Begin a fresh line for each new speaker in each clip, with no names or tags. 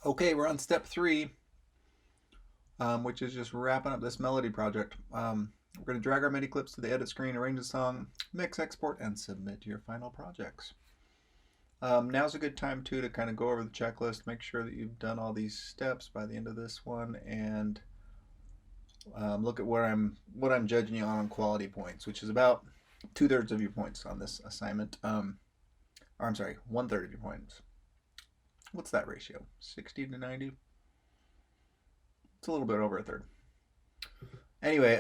Okay, we're on step three, which is just wrapping up this melody project. We're going to drag our MIDI clips to the edit screen, arrange the song, mix, export, and submit to your final projects. Now's a good time too to kind of go over the checklist, make sure that you've done all these steps by the end of this one, and look at what I'm judging you on quality points, which is about 2/3 of your points on this assignment. Or I'm sorry, 1/3 of your points. What's that ratio? 60 to 90? It's a little bit over a third. Anyway,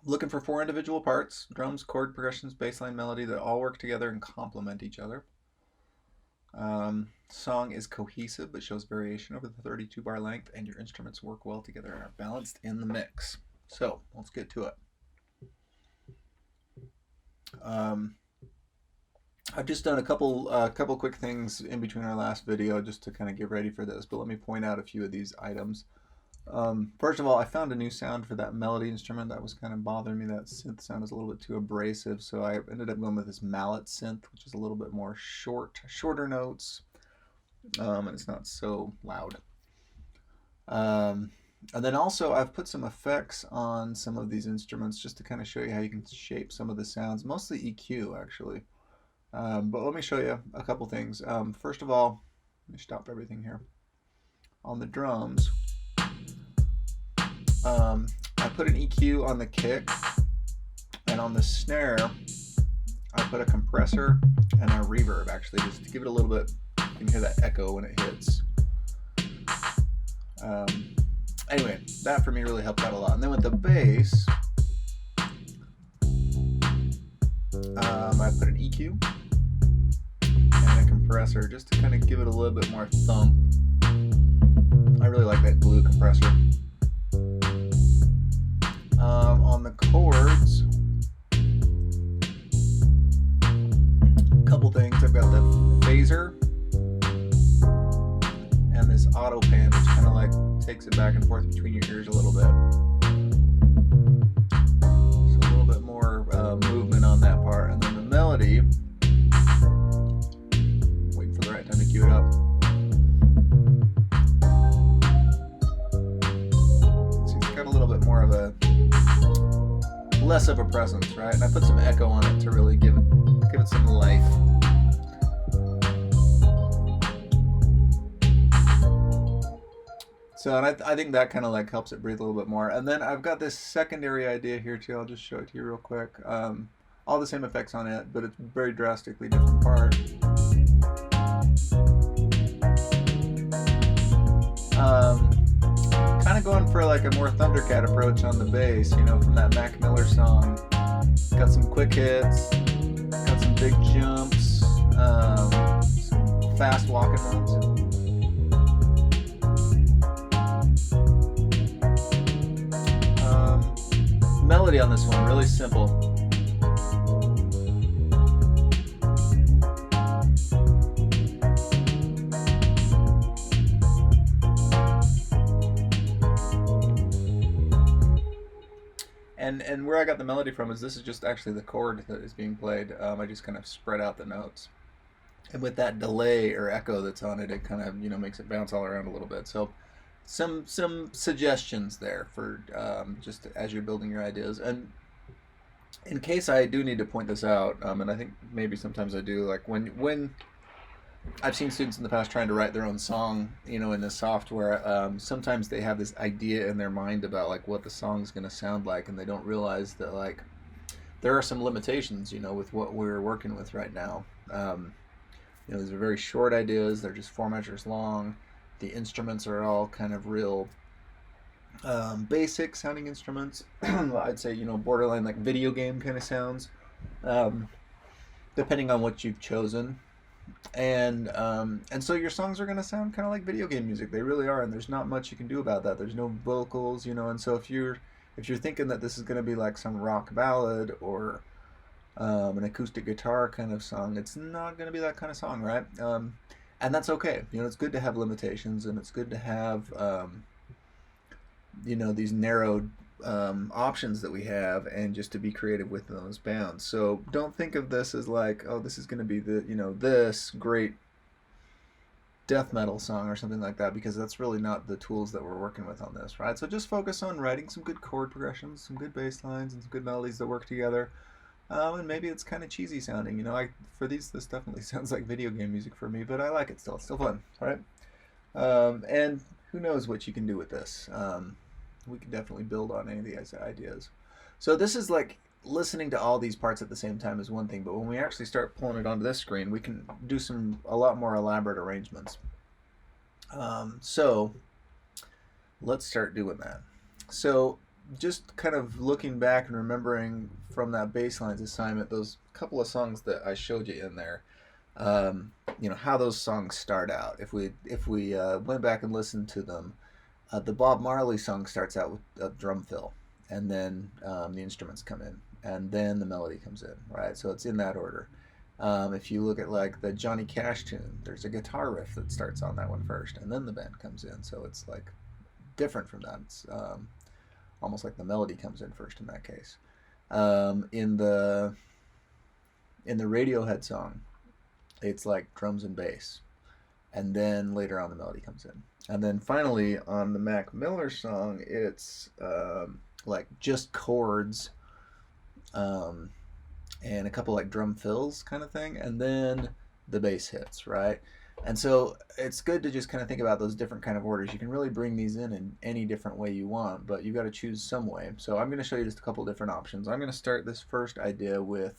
looking for 4 individual parts: drums, chord progressions, bass line, melody that all work together and complement each other. Song is cohesive but shows variation over the 32 bar length, and your instruments work well together and are balanced in the mix. So let's get to it. I've just done a couple quick things in between our last video just to kind of get ready for this, but let me point out a few of these items. First of all, I found a new sound for that melody instrument that was kind of bothering me. That synth sound is a little bit too abrasive, so I ended up going with this mallet synth, which is a little bit more shorter notes, and it's not so loud. And then also I've put some effects on some of these instruments just to kind of show you how you can shape some of the sounds, mostly EQ actually. But let me show you a couple things. First of all, let me stop everything here. On the drums, I put an EQ on the kick, and on the snare I put a compressor and a reverb, actually, just to give it a little bit. You can hear that echo when it hits. Anyway, that for me really helped out a lot. And then with the bass, I put an EQ and a compressor just to kind of give it a little bit more thump. I really like that glue compressor. On the chords, a couple things. I've got the phaser and this auto pan, which kind of like takes it back and forth between your ears a little bit. So a little bit more movement on that part. And then the melody, waiting for the right time to cue it up. See, it's got a little bit more of a less of a presence, right? And I put some echo on it to really give it some life. So, and I think that kind of like helps it breathe a little bit more. And then I've got this secondary idea here too. I'll just show it to you real quick. All the same effects on it, but it's very drastically different part. Kind of going for like a more Thundercat approach on the bass, you know, from that Mac Miller song. Got some quick hits, got some big jumps, some fast walking ones. Melody on this one, really simple. And where I got the melody from is this is just actually the chord that is being played. I just kind of spread out the notes. And with that delay or echo that's on it, it kind of, you know, makes it bounce all around a little bit. So some suggestions there for just as you're building your ideas. And in case I do need to point this out, and I think maybe sometimes I do, like when I've seen students in the past trying to write their own song, you know, in this software, sometimes they have this idea in their mind about like what the song's going to sound like, and they don't realize that like there are some limitations, you know, with what we're working with right now. You know, these are very short ideas. They're just 4 measures long. The instruments are all kind of real basic sounding instruments. I'd say, you know, borderline like video game kind of sounds, depending on what you've chosen. And so your songs are going to sound kind of like video game music. They really are, and there's not much you can do about that. There's no vocals, you know, and so if you're thinking that this is going to be like some rock ballad or an acoustic guitar kind of song, it's not going to be that kind of song, right? And that's okay. You know, it's good to have limitations, and it's good to have you know, these narrowed options that we have, and just to be creative with those bounds. So don't think of this as like, oh, this is going to be the, you know, this great death metal song or something like that, because that's really not the tools that we're working with on this, right? So just focus on writing some good chord progressions, some good bass lines, and some good melodies that work together. And maybe it's kind of cheesy sounding, you know. For these, this definitely sounds like video game music for me, but I like it still. It's still fun, right? And who knows what you can do with this? We can definitely build on any of these ideas. So this is like listening to all these parts at the same time is one thing, but when we actually start pulling it onto this screen, we can do a lot more elaborate arrangements. So let's start doing that. So just kind of looking back and remembering from that baselines assignment, those couple of songs that I showed you in there, you know, how those songs start out. If we went back and listened to them, the Bob Marley song starts out with a drum fill, and then the instruments come in, and then the melody comes in, right? So it's in that order. If you look at like the Johnny Cash tune, there's a guitar riff that starts on that one first, and then the band comes in. So it's like different from that. It's almost like the melody comes in first in that case. In the Radiohead song, it's like drums and bass, and then later on the melody comes in, and then finally on the Mac Miller song, it's like just chords, um, and a couple like drum fills kind of thing, and then the bass hits, right? And so it's good to just kind of think about those different kind of orders. You can really bring these in any different way you want, but you got to choose some way. So I'm going to show you just a couple different options. I'm going to start this first idea with